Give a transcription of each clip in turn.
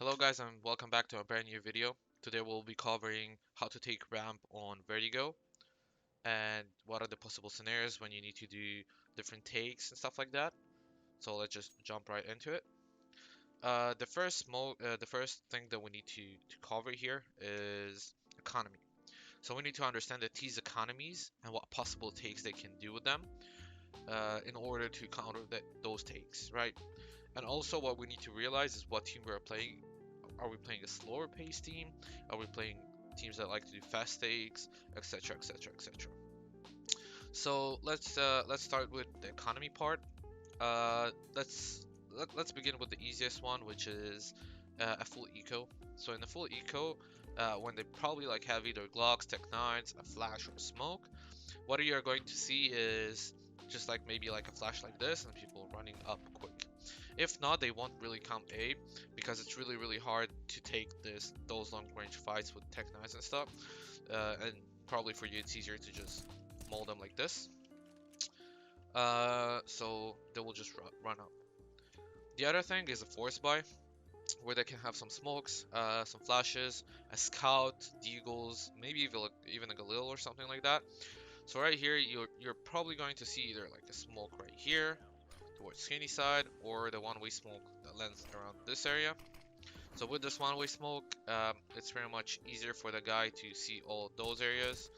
Hello guys and welcome back to a brand new video. Today we'll be covering how to take ramp on Vertigo and what are the possible scenarios when you need to do different takes and stuff like that. So let's just jump right into it. The first thing that we need to cover here is economy. So we need to understand the team's economies and what possible takes they can do with them in order to counter those takes, right? And also what we need to realize is what team we're playing. Are we playing a slower paced team? Are we playing teams that like to do fast takes, etc., etc., etc. So let's start with the economy part. Uh, let's begin with the easiest one, which is a full eco. So in the full eco, when they probably like have either Glocks, Tech 9s, a flash, or a smoke, what you are going to see is just like maybe like a flash like this and people running up quick. If not, they won't really count A because it's really hard to take those long range fights with Tech 9s and stuff. And probably for you it's easier to just mold them like this. So they will just run up. The other thing is a force buy where they can have some smokes, some flashes, a scout, deagles, maybe even a Galil or something like that. So right here, you're probably going to see either like a smoke right here towards skinny side, or the one-way smoke that lands around this area. So with this one-way smoke, it's very much easier for the guy to see all those areas,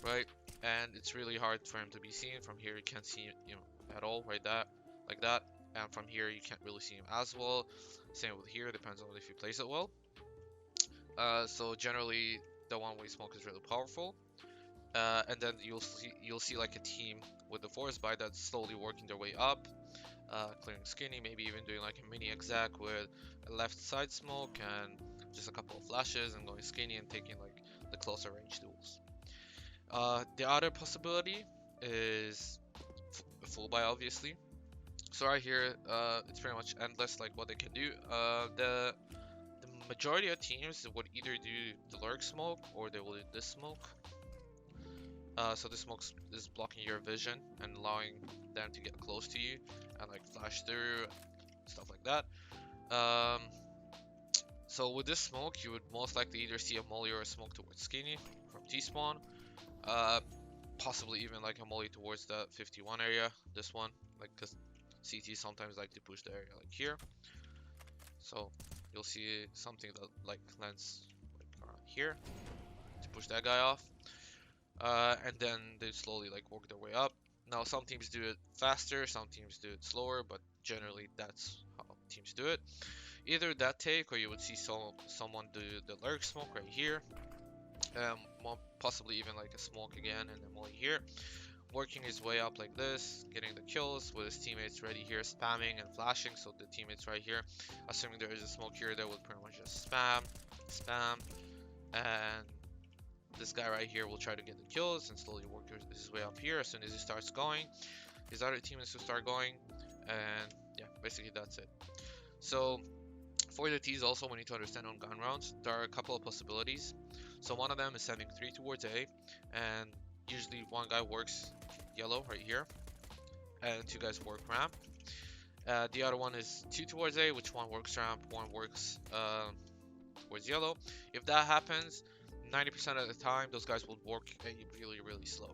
right? And it's really hard for him to be seen. From here, you can't see him at all, right? That like that, and from here you can't really see him as well. Same with here, depends on if you place it well. So generally, the one-way smoke is really powerful. And then you'll see like a team with the force buy that's slowly working their way up, clearing skinny, maybe even doing like a mini exec with a left side smoke and just a couple of flashes and going skinny and taking like the closer range duels. The other possibility is full buy, obviously. So right here, it's pretty much endless like what they can do. The majority of teams would either do the lurk smoke or they will do this smoke. So this smoke is blocking your vision and allowing them to get close to you and like flash through, stuff like that. Um, so with this smoke, you would most likely either see a molly or a smoke towards skinny from T-spawn. Uh, Possibly even like a molly towards the 51 area. This one, like because CT sometimes like to push the area like here. So you'll see something that like lands like around here to push that guy off. And then they slowly like work their way up. Now some teams do it faster, some teams do it slower, but generally that's how teams do it. Either that take, or you would see someone do the lurk smoke right here, possibly even like a smoke again and a molly here, working his way up like this, getting the kills with his teammates ready here, spamming and flashing. So the teammates right here, assuming there is a smoke here, they will pretty much just spam, and this guy right here will try to get the kills and slowly work his way up here. As soon as he starts going, his other teammates will start going, and yeah, basically that's it. So for the T's also, we need to understand on gun rounds, there are a couple of possibilities. So one of them is sending 3 towards A, and usually one guy works yellow right here, and 2 guys work ramp. The other one is 2 towards A, which one works ramp, one works towards yellow. If that happens, 90% of the time, those guys will work A really slow.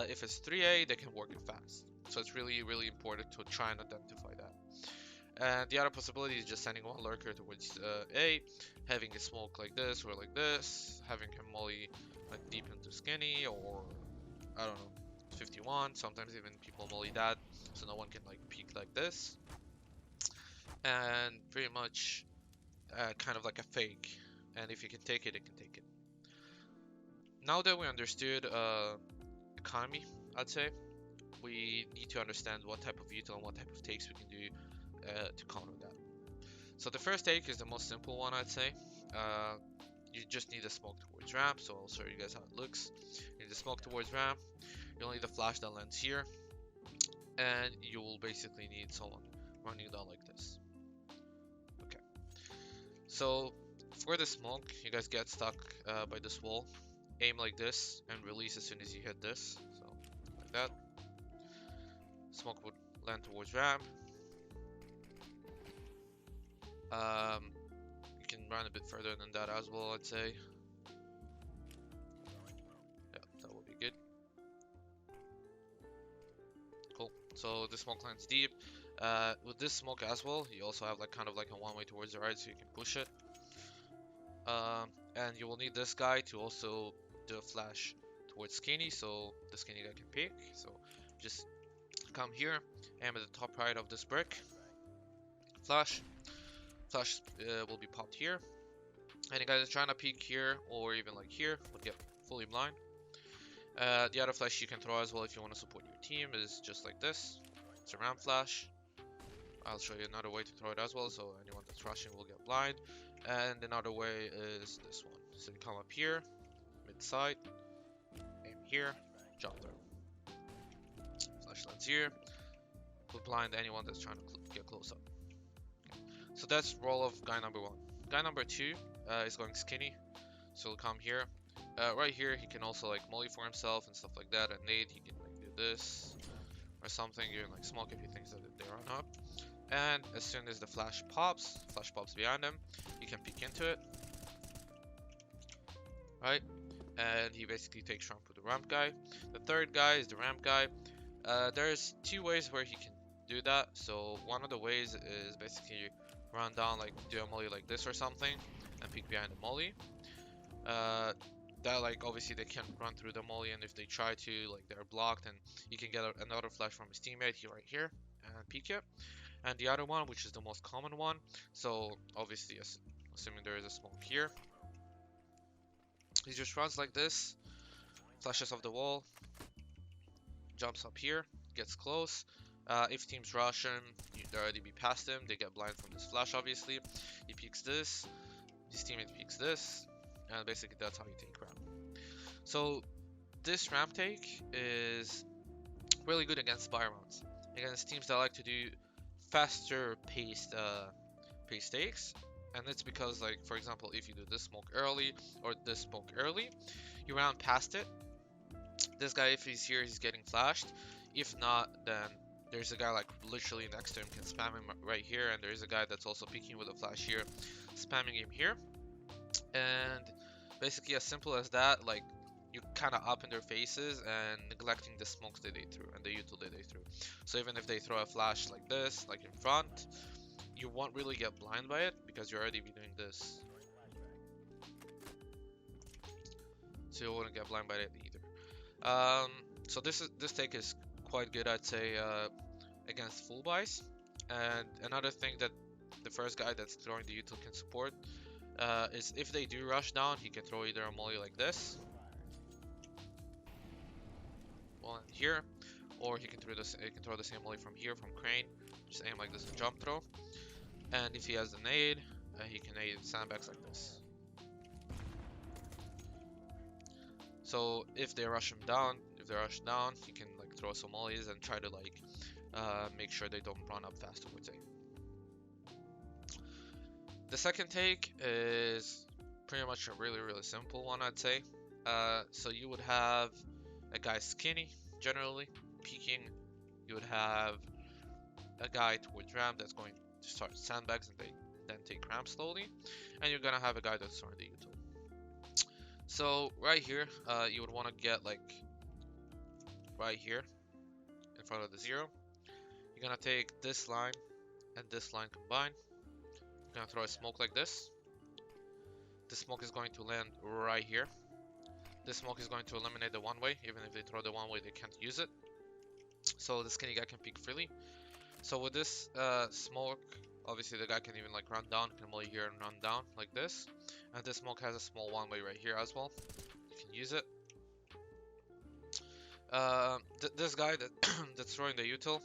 If it's 3A, they can work it fast. So it's really important to try and identify that. And the other possibility is just sending one lurker towards A, having a smoke like this or like this, having him molly like deep into skinny, or I don't know, 51. Sometimes even people molly that, so no one can like peek like this. And pretty much kind of like a fake. And if you can take it, it can take it. Now that we understood economy, I'd say, we need to understand what type of util and what type of takes we can do to counter that. So the first take is the most simple one, I'd say. You just need a smoke towards ramp, so I'll show you guys how it looks. You need a smoke towards ramp, you'll need a flash that lands here, and you will basically need someone running down like this. Okay, so for the smoke, you guys get stuck by this wall, aim like this, and release as soon as you hit this, so like that. Smoke would land towards ramp. run a bit further than that as well, I'd say. Yeah, that would be good. Cool. So this smoke lands deep. With this smoke as well, you also have like kind of like a one way towards the right, so you can push it. And you will need this guy to also do a flash towards Skinny, so the Skinny guy can pick. So just come here, aim at the top right of this brick. Flash. Flash will be popped here. Any guy that's trying to peek here or even like here would get fully blind. The other flash you can throw as well if you want to support your team is just like this. It's a ramp flash. I'll show you another way to throw it as well, so anyone that's rushing will get blind. And another way is this one. So you come up here, mid side, aim here, jump there. Flash lands here. Will blind anyone that's trying to get close up. Okay. So that's role of guy number 1. Guy number 2 is going Skinny. So he'll come here. Right here, he can also like molly for himself and stuff like that. And nade, he can like do this or something. You can like smoke if he thinks that they run up. And as soon as the flash pops behind him, you can peek into it. Right? And he basically takes ramp with the ramp guy. The third guy is the ramp guy. There's 2 ways where he can do that. So one of the ways is basically run down, like do a molly like this or something, and peek behind the molly. That like obviously they can't run through the molly, and if they try to, like they're blocked, and you can get another flash from his teammate here right here and peek it. And the other one, which is the most common one, so obviously assuming there is a smoke here, he just runs like this, flashes off the wall, jumps up here, gets close. If teams rush him, they already be past him, they get blind from this flash obviously. He peeks this, his teammate peeks this, and basically that's how you take ramp. So this ramp take is really good against spy rounds, against teams that like to do faster paced takes. And it's because, like, for example, if you do this smoke early or this smoke early, you round past it. This guy, if he's here, he's getting flashed. If not, then there's a guy like literally next to him, can spam him right here, and there's a guy that's also peeking with a flash here, spamming him here. And basically as simple as that, like you kind of up in their faces and neglecting the smokes that they threw and the util that they threw. So even if they throw a flash like this, like in front, you won't really get blind by it because you already be doing this. So you wouldn't get blind by it either. So this take is quite good, I'd say, against full buys. And another thing that the first guy that's throwing the util can support is if they do rush down, he can throw either a molly like this, one here, or he can throw the same molly from here, from crane, just aim like this and jump throw. And if he has the nade, he can nade sandbags like this. So if they rush him down, he can like throw some mollies and try to like make sure they don't run up fast towards A. The second take is pretty much a really simple one, I'd say. So you would have a guy Skinny, generally peeking. You would have a guy towards ramp that's going to start sandbags and then take ramp slowly, and you're gonna have a guy that's throwing the util. So right here, you would want to get like right here in front of the 0. You're gonna take this line and this line combined. You're gonna throw a smoke like this. The smoke is going to land right here. This smoke is going to eliminate the one way. Even if they throw the one way, they can't use it. So the Skinny guy can peek freely. So with this smoke, obviously the guy can even like run down, can molly here and run down like this. And this smoke has a small one way right here as well. You can use it. This guy that's throwing the util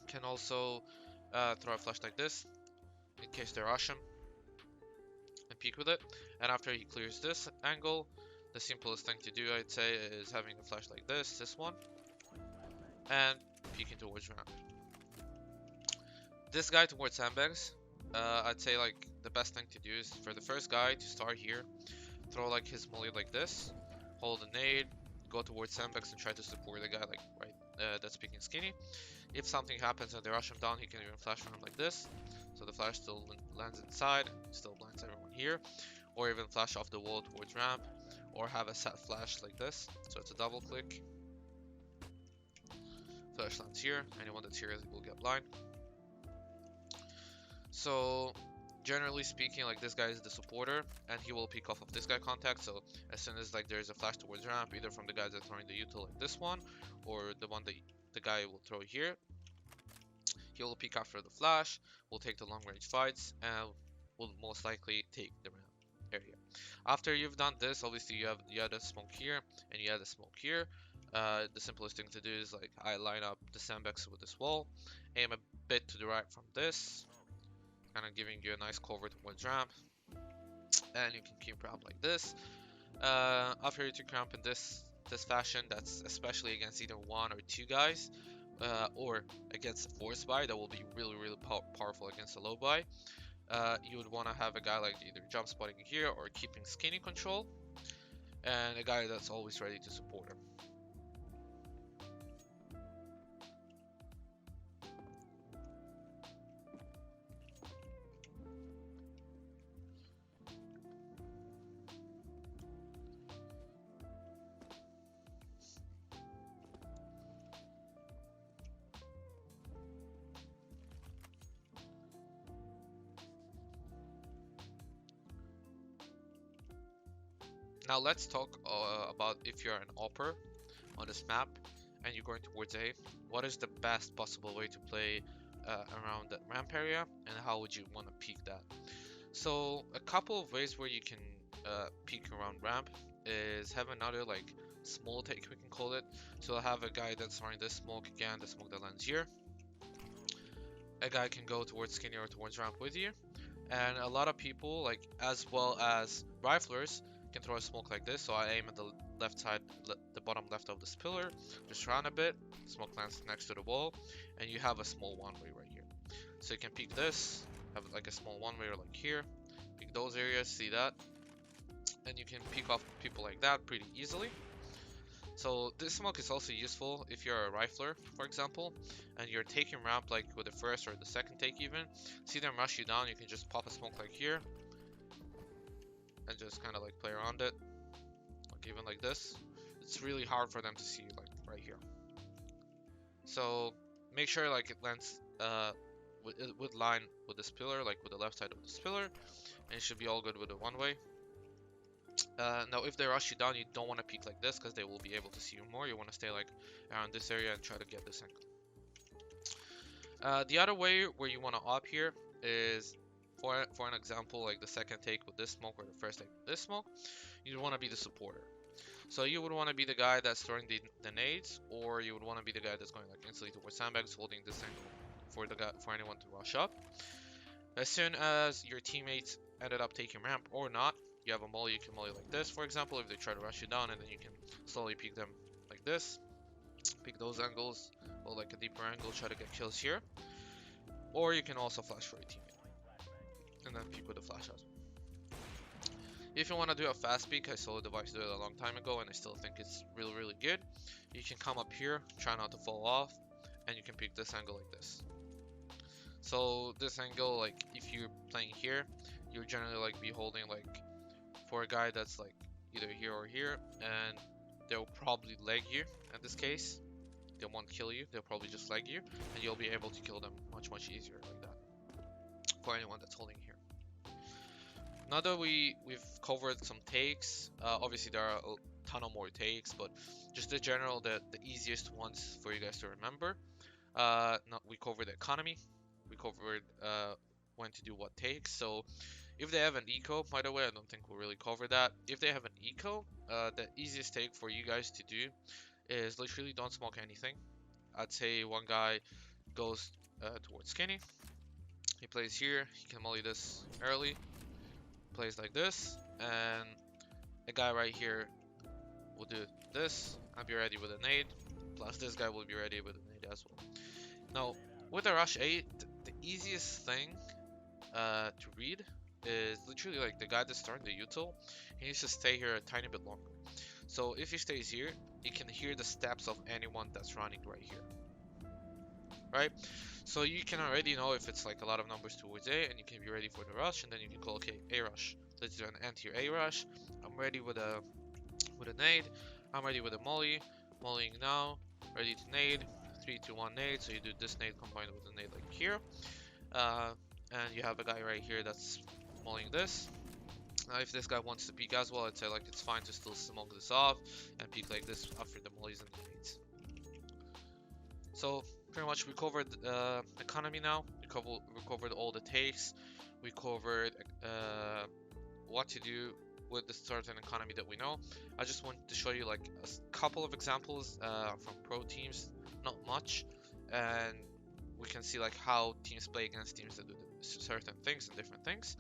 can also throw a flash like this in case they rush him and peek with it. And after he clears this angle, the simplest thing to do, I'd say, is having a flash like this one, and peeking towards ramp. This guy towards sandbags, I'd say like the best thing to do is for the first guy to start here, throw like his molly like this, hold a nade, go towards sandbags and try to support the guy like right that's peeking Skinny. If something happens and they rush him down, he can even flash from him like this, so the flash still lands inside and still blinds everyone. here, or even flash off the wall towards ramp, or have a set flash like this. So it's a double click. Flash lands here. Anyone that's here will get blind. So generally speaking, like this guy is the supporter, and he will peek off of this guy contact. So as soon as like there's a flash towards ramp, either from the guys that are throwing the util like this one, or the one that the guy will throw here, he will peek after the flash, will take the long range fights, and will most likely take the ramp area. After you've done this, obviously you have a smoke here and you have a smoke here. The simplest thing to do is like I line up the sandbags with this wall, aim a bit to the right from this, kind of giving you a nice cover towards ramp, and you can keep ramp like this. After you took ramp in this fashion, that's especially against either one or two guys, or against a force buy that will be really powerful against a low buy. You would want to have a guy like either jump spotting here or keeping skinny control, and a guy that's always ready to support him. Now let's talk about if you're an AWPer on this map and you're going towards A, what is the best possible way to play around that ramp area, and how would you want to peek that? So a couple of ways where you can peek around ramp is have another like small take, we can call it. So I'll have a guy that's throwing this smoke again, the smoke that lands here. A guy can go towards skinny or towards ramp with you, and a lot of people, like as well as riflers, can throw a smoke like this. So I aim at the left side, the bottom left of this pillar, just run a bit, smoke lands next to the wall, and you have a small one-way right here. So you can peek this, have like a small one-way like here, peek those areas, see that, and you can peek off people like that pretty easily. So this smoke is also useful if you're a rifler, for example, and you're taking ramp like with the first or the second take even. See them rush you down, you can just pop a smoke like here, and just kind of like play around it, like even like this. It's really hard for them to see you like right here. So make sure like it lands with line with this pillar, like with the left side of this pillar, and it should be all good with the one way. Now if they rush you down, you don't want to peek like this because they will be able to see you more. You want to stay like around this area and try to get this angle. The other way where you want to op here is for an example, like the second take with this smoke or the first take with this smoke, you want to be the supporter. So you would want to be the guy that's throwing the nades, or you would want to be the guy that's going like instantly towards sandbags, holding this angle for anyone to rush up. As soon as your teammates ended up taking ramp or not, you have a molly, you can molly like this, for example, if they try to rush you down, and then you can slowly peek them like this, peek those angles, or like a deeper angle, try to get kills here. Or you can also flash for your teammate, and then peek with the flash as well. If you want to do a fast peek, I saw the device do it a long time ago, and I still think it's really good. You can come up here, try not to fall off, and you can peek this angle like this. So this angle, like if you're playing here, you're generally like be holding like for a guy that's like either here or here, and they'll probably leg you. In this case, they won't kill you, they'll probably just leg you, and you'll be able to kill them much easier like that for anyone that's holding here. Now that we've covered some takes, obviously there are a ton of more takes, but just the easiest ones for you guys to remember. We covered the economy, we covered when to do what takes. So if they have an eco, by the way, I don't think we'll really cover that. If they have an eco, the easiest take for you guys to do is literally don't smoke anything. I'd say one guy goes towards skinny, he plays here, he can molly this early, plays like this, and a guy right here will do this and be ready with a nade, plus this guy will be ready with a nade as well. Now with a rush 8, the easiest thing to read is literally like the guy that's starting the util, he needs to stay here a tiny bit longer. So if he stays here, he can hear the steps of anyone that's running right here, right? So you can already know if it's like a lot of numbers towards A, and you can be ready for the rush, and then you can call, okay, A rush, Let's do an anti-A rush. I'm ready with a nade. I'm ready with a molly. Mollying now. Ready to nade. 3, 2, 1 nade. So you do this nade combined with a nade like here. And you have a guy right here that's mollying this. Now if this guy wants to peek as well, I'd say like it's fine to still smoke this off and peek like this after the mollies and the nades. So pretty much we covered economy now. We covered all the takes. We covered what to do with the certain economy that we know. I just wanted to show you like a couple of examples from pro teams, not much, and we can see like how teams play against teams that do certain things and different things.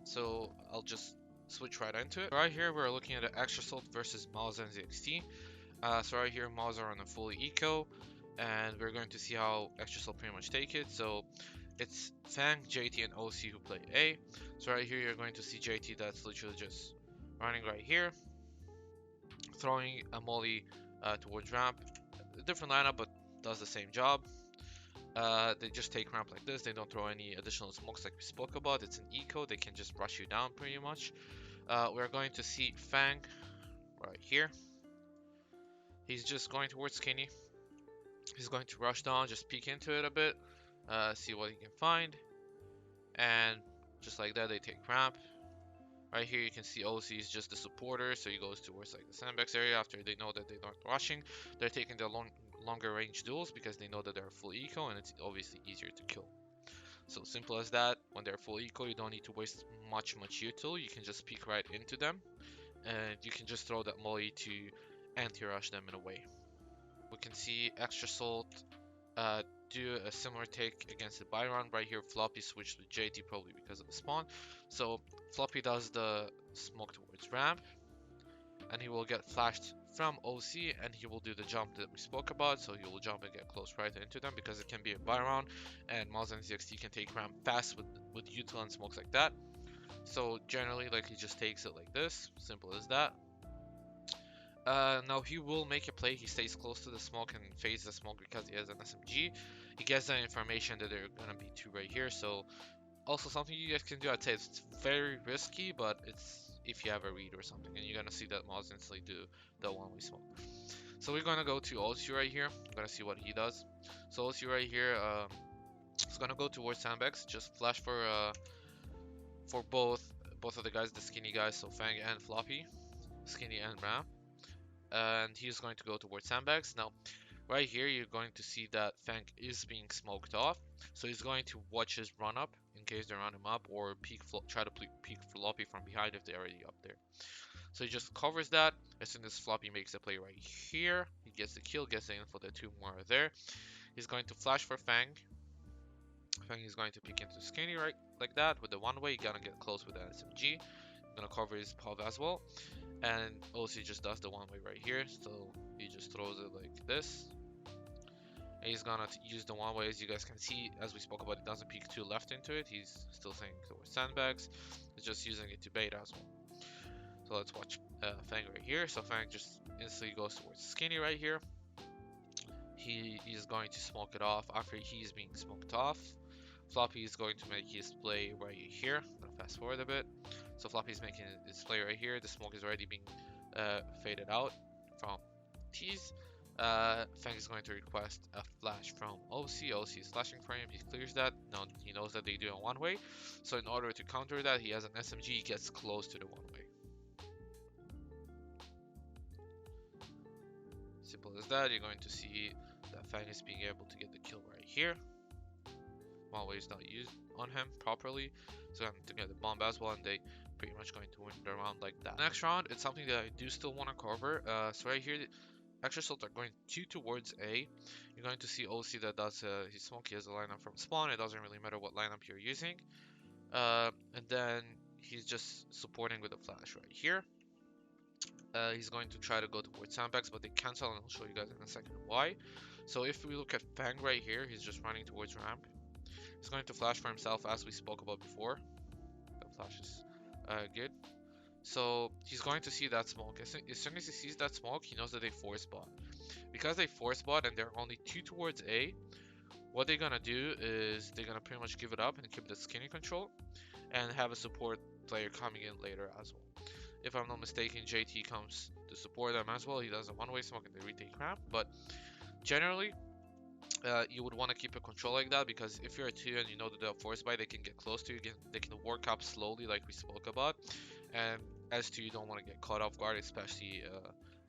So I'll just switch right into it. Right here we're looking at an extra salt versus Mouse and ZXT. So right here Mouse are on a full eco, and we're going to see how extra salt pretty much take it. So it's Fang, JT, and OC who play A. So right here you're going to see JT that's literally just running right here, throwing a molly towards ramp. A different lineup, but does the same job. They just take ramp like this. They don't throw any additional smokes like we spoke about. It's an eco. They can just rush you down pretty much. We're going to see Fang right here. He's just going towards Skinny. He's going to rush down, just peek into it a bit, see what he can find, and just like that they take ramp. Right here you can see OC is just the supporter, so he goes towards like the sandbags area after they know that they're not rushing. They're taking the longer range duels because they know that they're full eco and it's obviously easier to kill. So simple as that. When they're full eco, you don't need to waste much util. You can just peek right into them, and you can just throw that molly to anti-rush them in a way. We can see extra salt do a similar take against the Byron. Right here Floppy switched with JT probably because of the spawn. So Floppy does the smoke towards ramp, and he will get flashed from OC, and he will do the jump that we spoke about. So he will jump and get close right into them because it can be a Byron, and Mouse and ZXT can take ramp fast with util and smokes like that. So generally like he just takes it like this, simple as that. Now he will make a play. He stays close to the smoke and fades the smoke because he has an SMG. He gets the information that they're gonna be two right here. So also something you guys can do. I'd say it's very risky, but it's if you have a read or something, and you're gonna see that Moz instantly do the one-way smoke. So we're gonna go to OC right here. I'm gonna see what he does. So OC right here, is gonna go towards sandbags. Just flash for both of the guys, the skinny guys, so Fang and Floppy, skinny and Ram. And he's going to go towards sandbags. Now right here you're going to see that Fang is being smoked off, so he's going to watch his run up in case they run him up, or try to peek Floppy from behind if they're already up there. So he just covers that. As soon as Floppy makes a play right here, he gets the kill, gets the info that two more are there. He's going to flash for Fang. Fang is going to peek into Skinny right like that with the one way. You're gonna get close with the SMG. Gonna cover his pub as well. And OC just does the one way right here, so he just throws it like this. And he's gonna use the one way. As you guys can see, as we spoke about, it doesn't peek too left into it. He's still saying towards sandbags. He's just using it to bait as well. So let's watch Fang right here. So Fang just instantly goes towards Skinny right here. He is going to smoke it off after he's being smoked off. Floppy is going to make his play right here. I'm gonna fast forward a bit. So Floppy is making his play right here. The smoke is already being faded out from T's. Fang is going to request a flash from OC. OC is flashing for him. He clears that. Now he knows that they do it one way. So in order to counter that, he has an SMG. He gets close to the one way. Simple as that. You're going to see that Fang is being able to get the kill right here. One way is not used on him properly, so I'm to get the bomb as well, and they pretty much going to win the round like that. Next round, it's something that I do still want to cover. So right here, extra salt are going 2 towards A. You're going to see OC that does his smoke. He has a lineup from spawn. It doesn't really matter what lineup you're using. And then he's just supporting with a flash right here. He's going to try to go towards sandbags, but they cancel, and I'll show you guys in a second why. So if we look at Fang right here, he's just running towards ramp. He's going to flash for himself, as we spoke about before. The flash is good. So he's going to see that smoke. As soon as he sees that smoke, he knows that they force bot. Because they force bot and they're only 2 towards A, what they're gonna do is they're gonna pretty much give it up and keep the skinny control, and have a support player coming in later as well. If I'm not mistaken, JT comes to support them as well. He does a one-way smoke and they retake ramp, but generally, you would want to keep a control like that, because if you're a 2 and you know that they're force buy, they can get close to you, they can work up slowly like we spoke about, and as 2 you don't want to get caught off guard, especially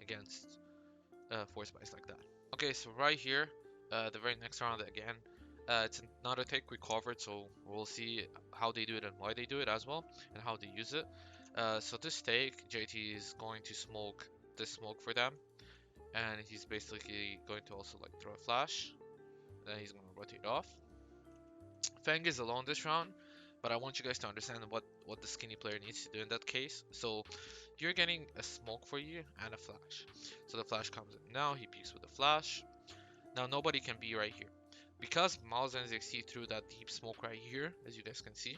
against force buys like that. Okay, so right here, the very next round again, it's another take we covered, so we'll see how they do it and why they do it as well, and how they use it. So this take, JT is going to smoke this smoke for them, and he's basically going to also like throw a flash. Then he's going to rotate off. Fang is alone this round, but I want you guys to understand what the skinny player needs to do in that case. So you're getting a smoke for you and a flash. So the flash comes in now, he peeks with the flash. Now nobody can be right here. Because Miles and ZXT threw that deep smoke right here, as you guys can see,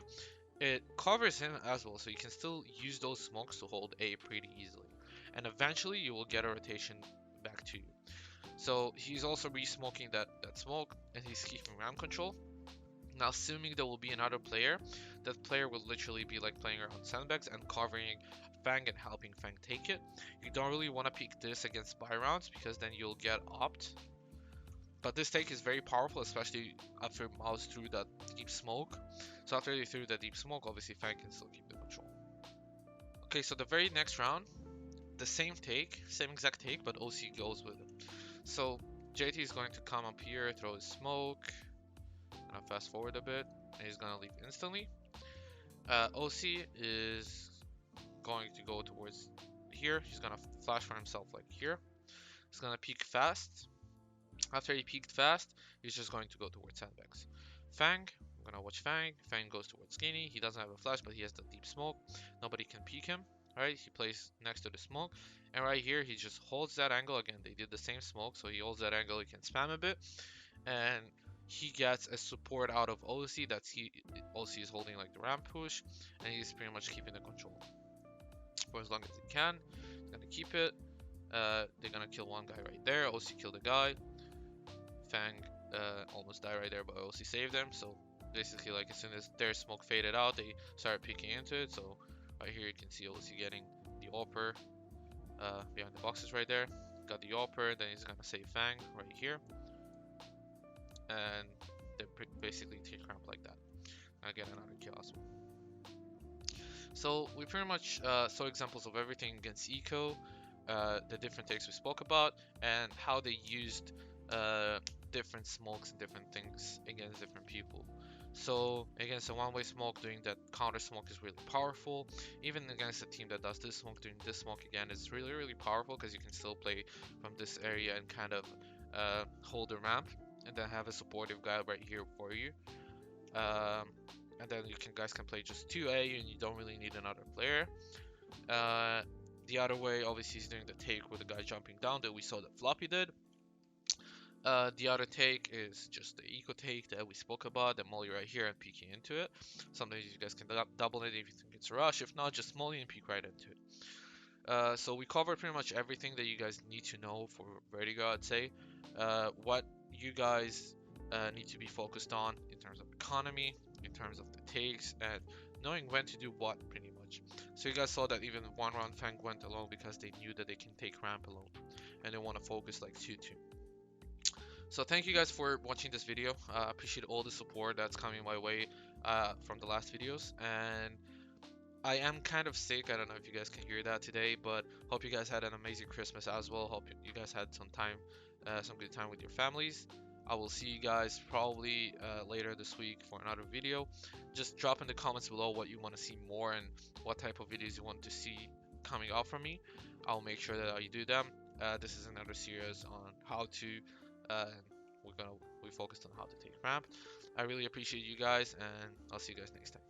it covers him as well, so you can still use those smokes to hold A pretty easily. And eventually you will get a rotation back to you. So he's also re-smoking that smoke, and he's keeping ramp control. Now, assuming there will be another player, that player will literally be like playing around sandbags and covering Fang and helping Fang take it. You don't really want to peek this against buy rounds, because then you'll get opt. But this take is very powerful, especially after Mouse threw that deep smoke. So after they threw that deep smoke, obviously Fang can still keep the control. Okay, so the very next round, the same take, same exact take, but OC goes with it. So JT is going to come up here, throw his smoke. Gonna fast forward a bit, and he's gonna leave instantly. OC is going to go towards here. He's gonna flash for himself like here. He's gonna peek fast. After he peeked fast, he's just going to go towards sandbags. Fang, I'm gonna watch Fang. Fang goes towards Skinny. He doesn't have a flash, but he has the deep smoke. Nobody can peek him. Right, he plays next to the smoke, and right here he just holds that angle again. They did the same smoke, so he holds that angle. He can spam a bit, and he gets a support out of OC. OC is holding like the ramp push, and he's pretty much keeping the control for as long as he can. He's gonna keep it. They're gonna kill one guy right there. OC killed a guy. Fang almost died right there, but OC saved them. So basically, like as soon as their smoke faded out, they started peeking into it. So right here you can see OC getting the AWPer behind the boxes right there. Got the AWPer, then he's gonna save Fang right here. And they basically take ramp like that. I get another kill as well. So we pretty much saw examples of everything against Eco, the different takes we spoke about, and how they used different smokes and different things against different people. So against a one-way smoke, doing that counter smoke is really powerful. Even against a team that does this smoke, doing this smoke again is really powerful, because you can still play from this area and kind of hold the ramp, and then have a supportive guy right here for you. And then guys can play just 2A, and you don't really need another player. The other way, obviously, is doing the take with the guy jumping down that we saw that Floppy did. The other take is just the eco take that we spoke about, the molly right here and peeking into it. Sometimes you guys can double it if you think it's a rush. If not, just molly and peek right into it. So we covered pretty much everything that you guys need to know for Vertigo, I'd say. What you guys need to be focused on in terms of economy, in terms of the takes, and knowing when to do what, pretty much. So you guys saw that even one round Fang went alone because they knew that they can take ramp alone, and they want to focus like 2-2. So thank you guys for watching this video. I appreciate all the support that's coming my way from the last videos, and I am kind of sick. I don't know if you guys can hear that today, but hope you guys had an amazing Christmas as well. Hope you guys had some time, some good time with your families. I will see you guys probably later this week for another video. Just drop in the comments below what you want to see more and what type of videos you want to see coming out from me. I'll make sure that I do them. This is another series on how to, we focused on how to take ramp. I really appreciate you guys, and I'll see you guys next time.